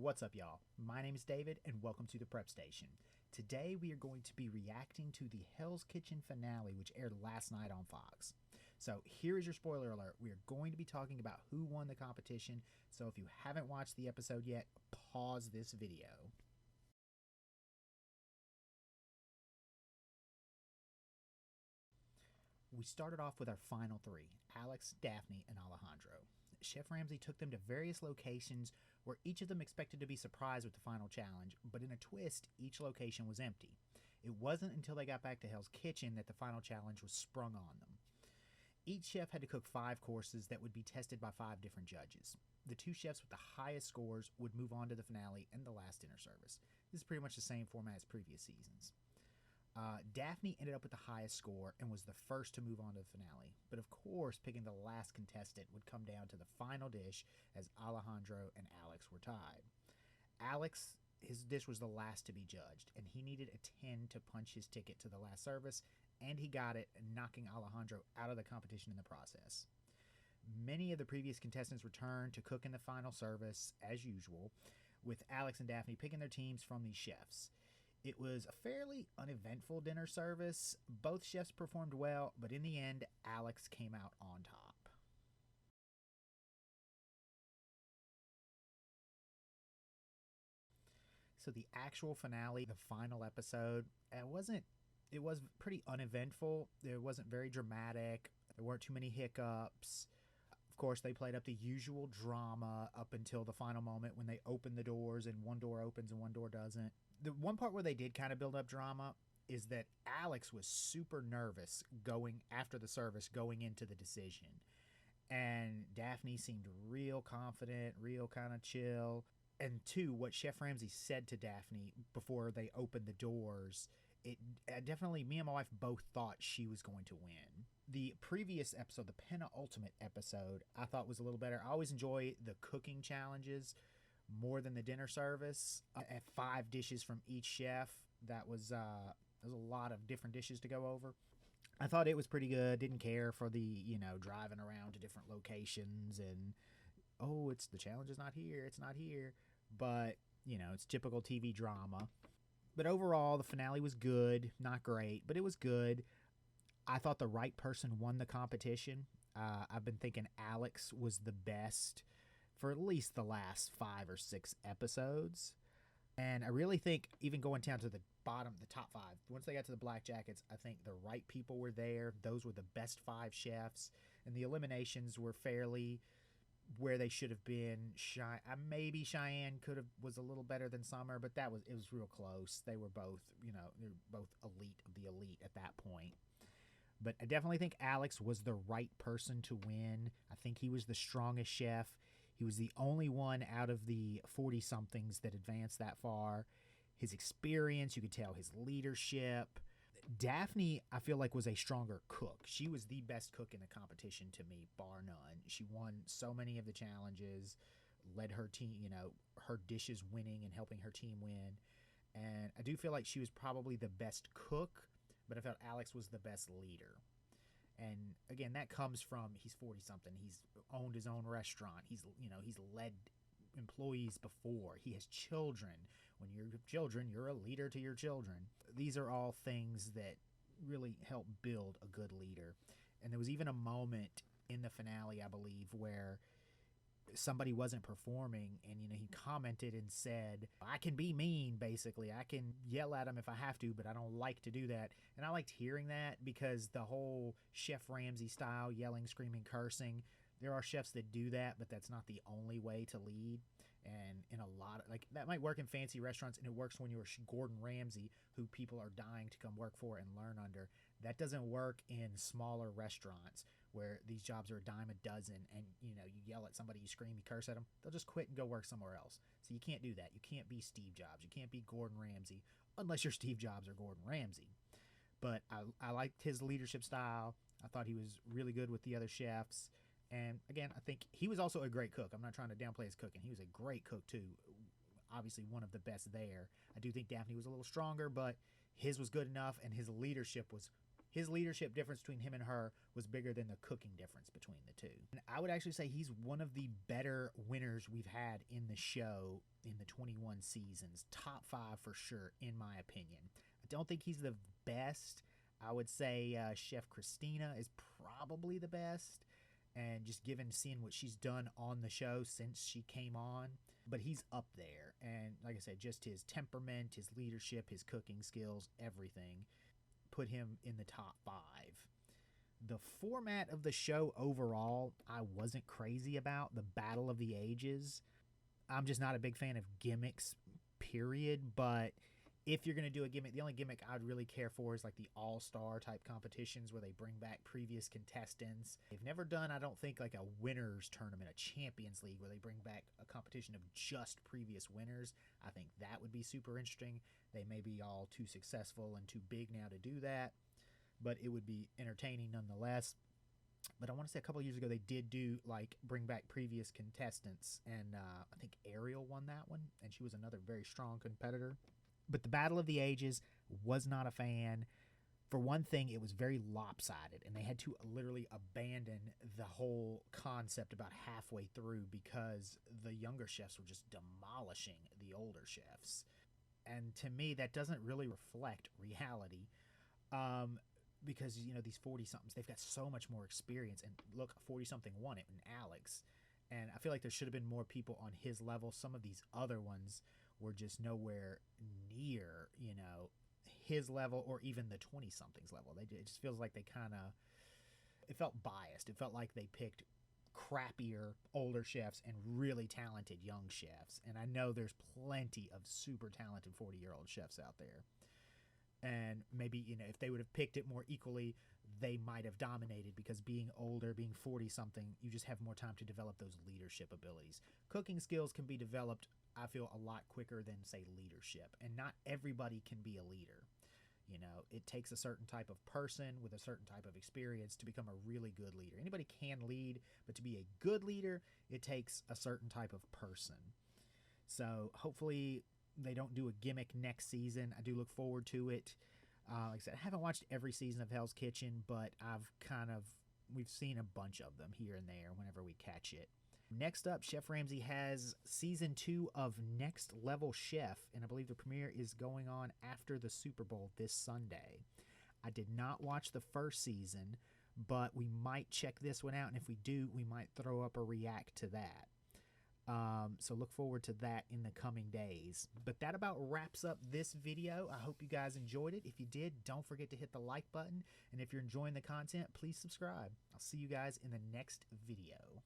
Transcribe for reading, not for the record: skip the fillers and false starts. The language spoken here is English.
What's up, y'all? My name is David, and welcome to the Prep Station. Today, we are going to be reacting to the Hell's Kitchen finale, which aired last night on Fox. So, here is your spoiler alert. We are going to be talking about who won the competition, so if you haven't watched the episode yet, pause this video. We started off with our final three, Alex, Daphne, and Alejandro. Chef Ramsay took them to various locations where each of them expected to be surprised with the final challenge, but in a twist, each location was empty. It wasn't until they got back to Hell's Kitchen that the final challenge was sprung on them. Each chef had to cook 5 courses that would be tested by 5 different judges. The 2 chefs with the highest scores would move on to the finale and the last dinner service. This is pretty much the same format as previous seasons. Daphne ended up with the highest score and was the first to move on to the finale. But of course, picking the last contestant would come down to the final dish, as Alejandro and Alex were tied. Alex, his dish was the last to be judged, and he needed a 10 to punch his ticket to the last service, and he got it, knocking Alejandro out of the competition in the process. Many of the previous contestants returned to cook in the final service, as usual, with Alex and Daphne picking their teams from these chefs. It was a fairly uneventful dinner service. Both chefs performed well, but in the end, Alex came out on top. So the actual finale, the final episode, it was pretty uneventful. It wasn't very dramatic. There weren't too many hiccups. Of course, they played up the usual drama up until the final moment when they open the doors and one door opens and one door doesn't. The one part where they did kind of build up drama is that Alex was super nervous going after the service, going into the decision. And Daphne seemed real confident, real kind of chill. And two, what Chef Ramsay said to Daphne before they opened the doors, it definitely, me and my wife both thought she was going to win. The previous episode, the penultimate episode, I thought was a little better. I always enjoy the cooking challenges more than the dinner service. At 5 dishes from each chef, that was a lot of different dishes to go over. I thought it was pretty good. Didn't care for the, driving around to different locations and, oh, it's the challenge is not here, it's not here. But, it's typical TV drama. But overall, the finale was good. Not great, but it was good. I thought the right person won the competition. I've been thinking Alex was the best for at least the last 5 or 6 episodes. And I really think even going down to the bottom, the top 5, once they got to the Black Jackets, I think the right people were there. Those were the best 5 chefs. And the eliminations were fairly where they should have been. Maybe Cheyenne was a little better than Summer, but it was real close. They were both, they're both elite of the elite at that point. But I definitely think Alex was the right person to win. I think he was the strongest chef. He was the only one out of the 40-somethings that advanced that far. His experience, you could tell his leadership. Daphne, I feel like, was a stronger cook. She was the best cook in the competition to me, bar none. She won so many of the challenges, led her team, her dishes winning and helping her team win. And I do feel like she was probably the best cook, but I felt Alex was the best leader. And again, that comes from he's 40-something. He's owned his own restaurant. He's led employees before. He has children. When you have children, you're a leader to your children. These are all things that really help build a good leader. And there was even a moment in the finale, I believe, where somebody wasn't performing and he commented and said, I can be mean, basically. I can yell at him if I have to, but I don't like to do that. And I liked hearing that, because the whole Chef Ramsay style, yelling, screaming, cursing, there are chefs that do that, but that's not the only way to lead. And in a lot of, that might work in fancy restaurants, and it works when you're Gordon Ramsay, who people are dying to come work for and learn under. That doesn't work in smaller restaurants where these jobs are a dime a dozen, and you yell at somebody, you scream, you curse at them, they'll just quit and go work somewhere else. So you can't do that. You can't be Steve Jobs. You can't be Gordon Ramsay unless you're Steve Jobs or Gordon Ramsay. But I liked his leadership style. I thought he was really good with the other chefs. And again, I think he was also a great cook. I'm not trying to downplay his cooking. He was a great cook too. Obviously one of the best there. I do think Daphne was a little stronger, but his was good enough, and his leadership was his leadership difference between him and her was bigger than the cooking difference between the two. And I would actually say he's one of the better winners we've had in the show in the 21 seasons. Top 5 for sure, in my opinion. I don't think he's the best. I would say Chef Christina is probably the best. And just seeing what she's done on the show since she came on. But he's up there. And like I said, just his temperament, his leadership, his cooking skills, everything put him in the top 5. The format of the show overall, I wasn't crazy about. The Battle of the Ages. I'm just not a big fan of gimmicks, period. But if you're going to do a gimmick, the only gimmick I'd really care for is like the all-star type competitions where they bring back previous contestants. They've never done, I don't think, like a winners tournament, a Champions League where they bring back a competition of just previous winners. I think that would be super interesting. They may be all too successful and too big now to do that, but it would be entertaining nonetheless. But I want to say a couple of years ago they did do like bring back previous contestants, and I think Ariel won that one, and she was another very strong competitor. But the Battle of the Ages, was not a fan. For one thing, it was very lopsided, and they had to literally abandon the whole concept about halfway through because the younger chefs were just demolishing the older chefs. And to me, that doesn't really reflect reality, because, you know, these 40-somethings, they've got so much more experience. And look, 40-something won it in Alex. And I feel like there should have been more people on his level. Some of these other ones were just nowhere near, you know, his level or even the 20-somethings level. It just feels like they kind of, it felt biased. It felt like they picked crappier older chefs and really talented young chefs. And I know there's plenty of super talented 40-year-old chefs out there. And maybe, you know, if they would have picked it more equally, they might have dominated, because being older, being 40-something, you just have more time to develop those leadership abilities. Cooking skills can be developed, I feel, a lot quicker than, say, leadership. And not everybody can be a leader. You know, it takes a certain type of person with a certain type of experience to become a really good leader. Anybody can lead, but to be a good leader, it takes a certain type of person. So hopefully they don't do a gimmick next season. I do look forward to it. Like I said, I haven't watched every season of Hell's Kitchen, but we've seen a bunch of them here and there whenever we catch it. Next up, Chef Ramsay has season 2 of Next Level Chef, and I believe the premiere is going on after the Super Bowl this Sunday. I did not watch the first season, but we might check this one out, and if we do, we might throw up a react to that. So look forward to that in the coming days. But that about wraps up this video. I hope you guys enjoyed it. If you did, don't forget to hit the like button. And if you're enjoying the content, please subscribe. I'll see you guys in the next video.